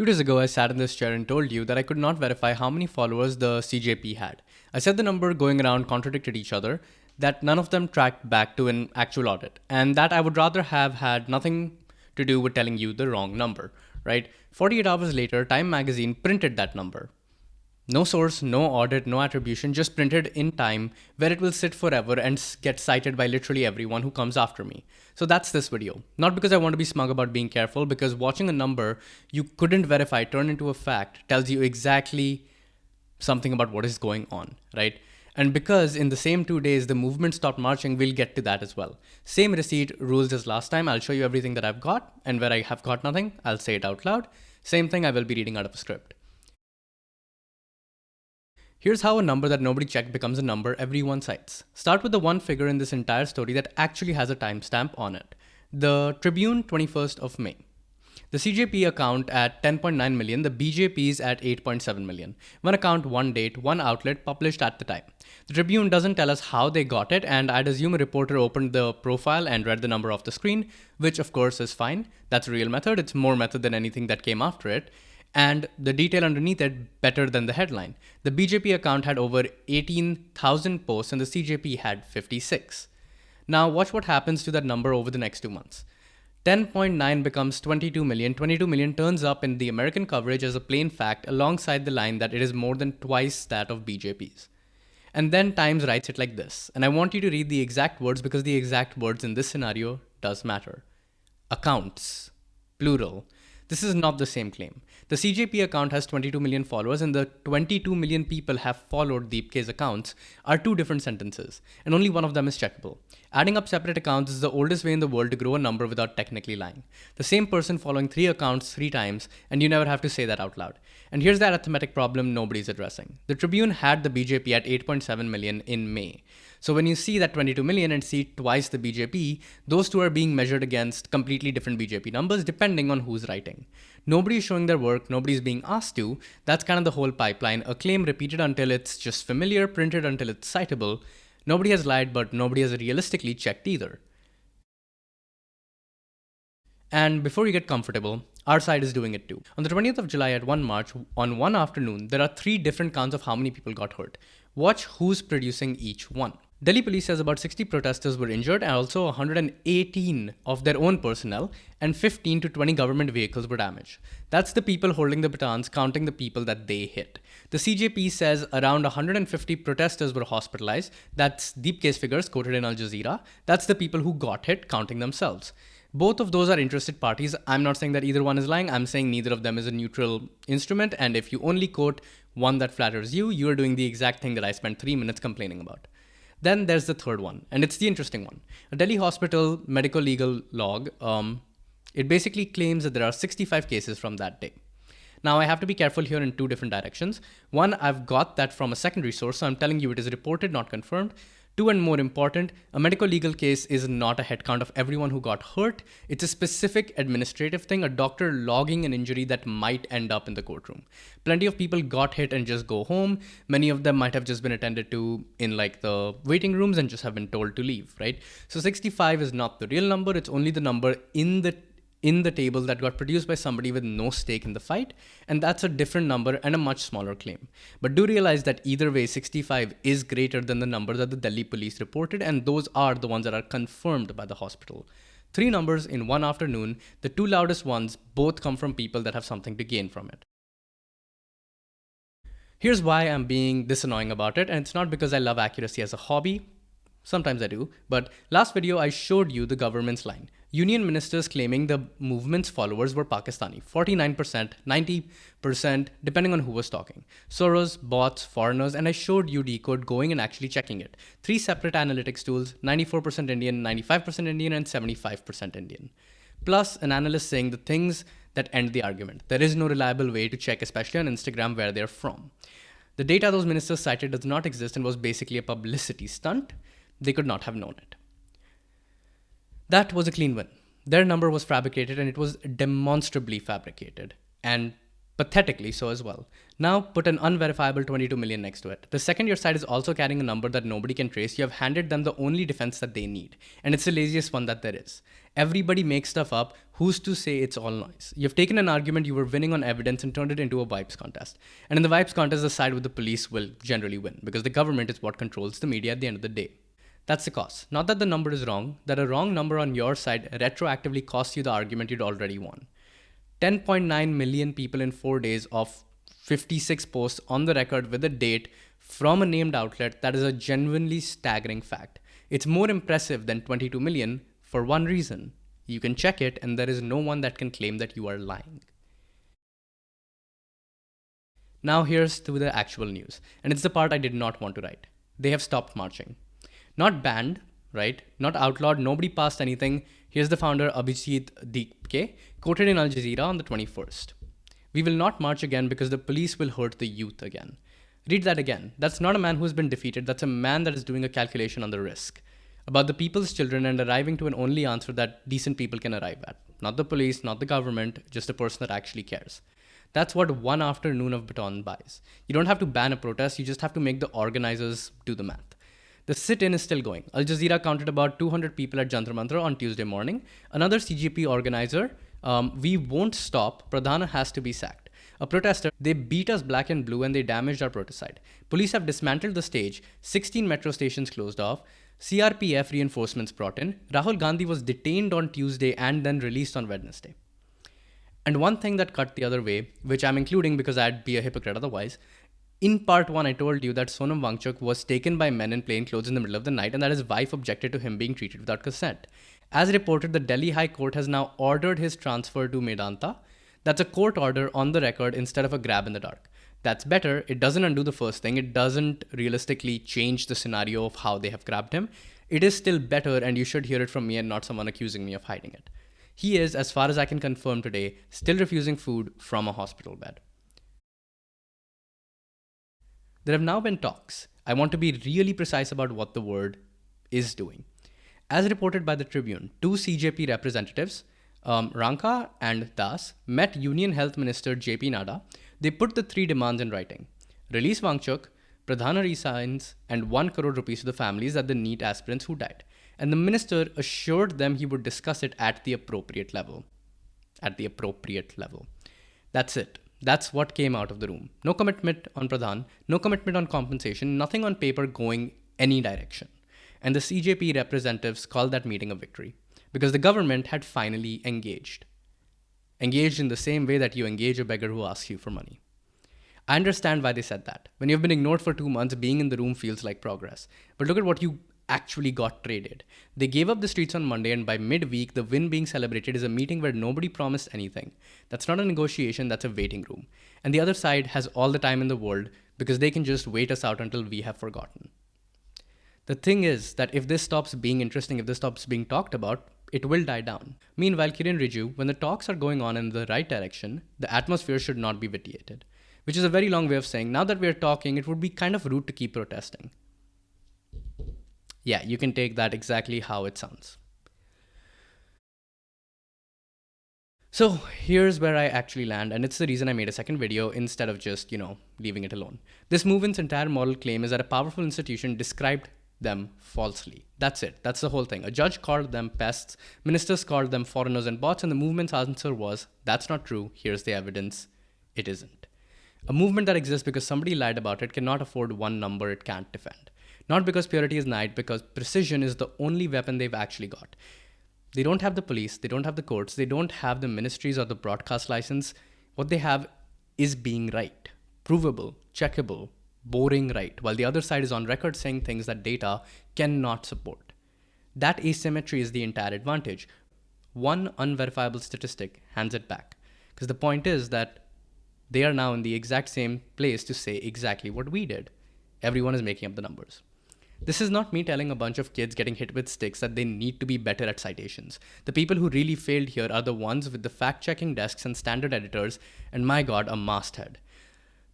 2 days ago, I sat in this chair and told you that I could not verify how many followers the CJP had. I said the number going around contradicted each other, that none of them tracked back to an actual audit, and that I would rather have had nothing to do with telling you the wrong number, right? 48 hours later, Time magazine printed that number. No source, no audit, no attribution, just printed in Time where it will sit forever and get cited by literally everyone who comes after me. So that's this video. Not because I want to be smug about being careful, because watching a number you couldn't verify turn into a fact tells you exactly something about what is going on, right? And because in the same 2 days the movement stopped marching, we'll get to that as well. Same receipt, rules as last time. I'll show you everything that I've got, and where I have got nothing, I'll say it out loud. Same thing, I will be reading out of a script. Here's how a number that nobody checked becomes a number everyone cites. Start with the one figure in this entire story that actually has a timestamp on it. The Tribune, 21st of May. The CJP account at 10.9 million, the BJP's at 8.7 million. One account, one date, one outlet published at the time. The Tribune doesn't tell us how they got it, and I'd assume a reporter opened the profile and read the number off the screen, which of course is fine. That's a real method. It's more method than anything that came after it. And the detail underneath it better than the headline. The BJP account had over 18,000 posts and the CJP had 56. Now watch what happens to that number over the next 2 months. 10.9 becomes 22 million. 22 million turns up in the American coverage as a plain fact alongside the line that it is more than twice that of BJP's. And then Times writes it like this. And I want you to read the exact words because the exact words in this scenario does matter. Accounts, plural. This is not the same claim. The CJP account has 22 million followers and the 22 million people have followed Dipke's accounts are two different sentences, and only one of them is checkable. Adding up separate accounts is the oldest way in the world to grow a number without technically lying. The same person following 3 accounts 3 times, and you never have to say that out loud. And here's the arithmetic problem nobody's addressing. The Tribune had the BJP at 8.7 million in May. So when you see that 22 million and see twice the BJP, those two are being measured against completely different BJP numbers depending on who's writing. Nobody's showing their work, nobody's being asked to. That's kind of the whole pipeline. A claim repeated until it's just familiar, printed until it's citable. Nobody has lied, but nobody has realistically checked either. And before you get comfortable, our side is doing it too. On the 20th of July at 1 March, on one afternoon, there are 3 different counts of how many people got hurt. Watch who's producing each one. Delhi police says about 60 protesters were injured and also 118 of their own personnel and 15 to 20 government vehicles were damaged. That's the people holding the batons counting the people that they hit. The CJP says around 150 protesters were hospitalized. That's Dipke's figures quoted in Al Jazeera. That's the people who got hit counting themselves. Both of those are interested parties. I'm not saying that either one is lying. I'm saying neither of them is a neutral instrument. And if you only quote one that flatters you, you're doing the exact thing that I spent 3 minutes complaining about. Then there's the third one, and it's the interesting one. A Delhi hospital medical legal log, it basically claims that there are 65 cases from that day. Now I have to be careful here in 2 different directions. One, I've got that from a secondary source, so I'm telling you it is reported, not confirmed. 2, and more important, a medical legal case is not a headcount of everyone who got hurt. It's a specific administrative thing, a doctor logging an injury that might end up in the courtroom. Plenty of people got hit and just go home. Many of them might have just been attended to in like the waiting rooms and just have been told to leave, right? So 65 is not the real number. It's only the number in the table that got produced by somebody with no stake in the fight, and that's a different number and a much smaller claim. But do realize that either way, 65 is greater than the number that the Delhi police reported, and those are the ones that are confirmed by the hospital. 3 numbers in one afternoon, the 2 loudest ones both come from people that have something to gain from it. Here's why I'm being this annoying about it, and it's not because I love accuracy as a hobby. Sometimes I do, but last video I showed you the government's line. Union ministers claiming the movement's followers were Pakistani, 49%, 90%, depending on who was talking. Soros, bots, foreigners, and I showed you Decode going and actually checking it. 3 separate analytics tools, 94% Indian, 95% Indian, and 75% Indian. Plus an analyst saying the things that end the argument. There is no reliable way to check, especially on Instagram, where they're from. The data those ministers cited does not exist and was basically a publicity stunt. They could not have known it. That was a clean win. Their number was fabricated, and it was demonstrably fabricated, and pathetically so as well. Now put an unverifiable 22 million next to it. The second your side is also carrying a number that nobody can trace, you have handed them the only defense that they need, and it's the laziest one that there is. Everybody makes stuff up. Who's to say it's all noise? You've taken an argument you were winning on evidence and turned it into a vibes contest. And in the vibes contest, the side with the police will generally win because the government is what controls the media at the end of the day. That's the cause. Not that the number is wrong, that a wrong number on your side retroactively costs you the argument you'd already won. 10.9 million people in 4 days of 56 posts on the record with a date from a named outlet, that is a genuinely staggering fact. It's more impressive than 22 million for one reason. You can check it and there is no one that can claim that you are lying. Now here's to the actual news. And it's the part I did not want to write. They have stopped marching. Not banned, right? Not outlawed. Nobody passed anything. Here's the founder, Abhijeet Dipke, quoted in Al Jazeera on the 21st. We will not march again because the police will hurt the youth again. Read that again. That's not a man who's been defeated. That's a man that is doing a calculation on the risk. About the people's children and arriving to an only answer that decent people can arrive at. Not the police, not the government, just a person that actually cares. That's what one afternoon of baton buys. You don't have to ban a protest, you just have to make the organizers do the math. The sit-in is still going. Al Jazeera counted about 200 people at Jantar Mantar on Tuesday morning. Another CGP organizer, we won't stop, Pradhana has to be sacked. A protester, they beat us black and blue and they damaged our protest site. Police have dismantled the stage, 16 metro stations closed off, CRPF reinforcements brought in. Rahul Gandhi was detained on Tuesday and then released on Wednesday. And one thing that cut the other way, which I'm including because I'd be a hypocrite otherwise, in part 1, I told you that Sonam Wangchuk was taken by men in plain clothes in the middle of the night and that his wife objected to him being treated without consent. As reported, the Delhi High Court has now ordered his transfer to Medanta. That's a court order on the record instead of a grab in the dark. That's better. It doesn't undo the first thing. It doesn't realistically change the scenario of how they have grabbed him. It is still better, and you should hear it from me and not someone accusing me of hiding it. He is, as far as I can confirm today, still refusing food from a hospital bed. There have now been talks. I want to be really precise about what the word is doing. As reported by the Tribune, 2 CJP representatives, Ranka and Das, met Union Health Minister JP Nadda. They put the 3 demands in writing. Release Wangchuk, Pradhana resigns, and 1 crore rupees to the families of the NEET aspirants who died. And the minister assured them he would discuss it at the appropriate level. At the appropriate level. That's it. That's what came out of the room. No commitment on Pradhan, no commitment on compensation, nothing on paper going any direction. And the CJP representatives called that meeting a victory because the government had finally engaged. Engaged in the same way that you engage a beggar who asks you for money. I understand why they said that. When you've been ignored for 2 months, being in the room feels like progress. But look at what you actually got traded. They gave up the streets on Monday, and by midweek, the win being celebrated is a meeting where nobody promised anything. That's not a negotiation, that's a waiting room. And the other side has all the time in the world because they can just wait us out until we have forgotten. The thing is that if this stops being interesting, if this stops being talked about, it will die down. Meanwhile, Kiran Rijiju, when the talks are going on in the right direction, the atmosphere should not be vitiated. Which is a very long way of saying, now that we're talking, it would be kind of rude to keep protesting. Yeah, you can take that exactly how it sounds. So here's where I actually land, and it's the reason I made a second video instead of just, leaving it alone. This movement's entire moral claim is that a powerful institution described them falsely. That's it. That's the whole thing. A judge called them pests, ministers called them foreigners and bots, and the movement's answer was, that's not true, here's the evidence, it isn't. A movement that exists because somebody lied about it cannot afford one number it can't defend. Not because purity is night, because precision is the only weapon they've actually got. They don't have the police, they don't have the courts, they don't have the ministries or the broadcast license. What they have is being right, provable, checkable, boring right, while the other side is on record saying things that data cannot support. That asymmetry is the entire advantage. One unverifiable statistic hands it back. Because the point is that they are now in the exact same place to say exactly what we did. Everyone is making up the numbers. This is not me telling a bunch of kids getting hit with sticks that they need to be better at citations. The people who really failed here are the ones with the fact-checking desks and standard editors, and my God, a masthead.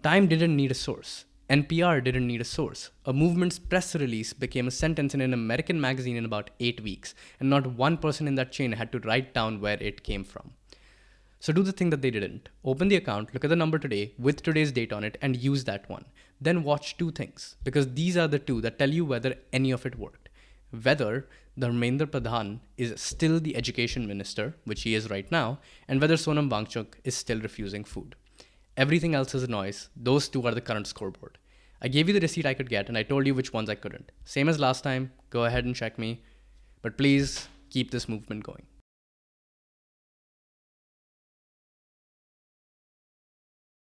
Time didn't need a source. NPR didn't need a source. A movement's press release became a sentence in an American magazine in about 8 weeks, and not one person in that chain had to write down where it came from. So do the thing that they didn't. Open the account, look at the number today with today's date on it, and use that one. Then watch 2 things, because these are the 2 that tell you whether any of it worked. Whether Dharmendra Pradhan is still the education minister, which he is right now, and whether Sonam Wangchuk is still refusing food. Everything else is a noise. Those two are the current scoreboard. I gave you the receipt I could get, and I told you which ones I couldn't. Same as last time. Go ahead and check me. But please keep this movement going.